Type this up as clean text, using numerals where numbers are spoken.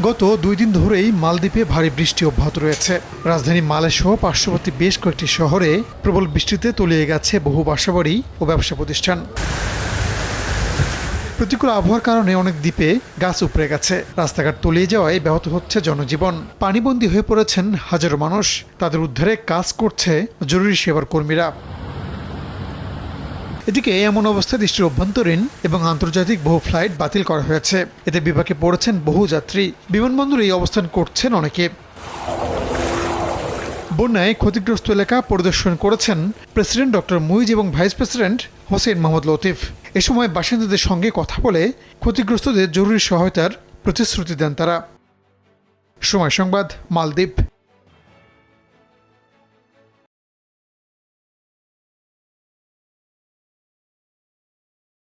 গত 2 দিন ধরেই মালদ্বীপে ভারী বৃষ্টি অব্যাহত রয়েছে। রাজধানী মালে সহ পার্শ্ববর্তী বেশ কয়েকটি শহরে প্রবল বৃষ্টিতে তলিয়ে গেছে বহু বাসাবাড়ি ও ব্যবসা প্রতিষ্ঠান। প্রতিকূল আবহাওয়ার কারণে অনেক দ্বীপে গাছ উপড়ে গেছে, রাস্তাঘাট তলিয়ে যাওয়ায় ব্যাহত হচ্ছে জনজীবন। পানিবন্দী হয়ে পড়েছেন হাজারো মানুষ। তাদের উদ্ধারে কাজ করছে জরুরি সেবার কর্মীরা। এদিকে এমন অবস্থায় দেশটির অভ্যন্তরীণ এবং আন্তর্জাতিক বহু ফ্লাইট বাতিল করা হয়েছে। এতে বিপাকে পড়েছেন বহু যাত্রী। বিমানবন্দরে এই অবস্থান করছেন অনেকে। বন্যায় ক্ষতিগ্রস্ত এলাকা পরিদর্শন করেছেন প্রেসিডেন্ট ডক্টর মুইজ এবং ভাইস প্রেসিডেন্ট হোসেন মোহাম্মদ লতিফ। এ সময় বাসিন্দাদের সঙ্গে কথা বলে ক্ষতিগ্রস্তদের জরুরি সহায়তার প্রতিশ্রুতি দেন তারা। সময় সংবাদ, মালদ্বীপ।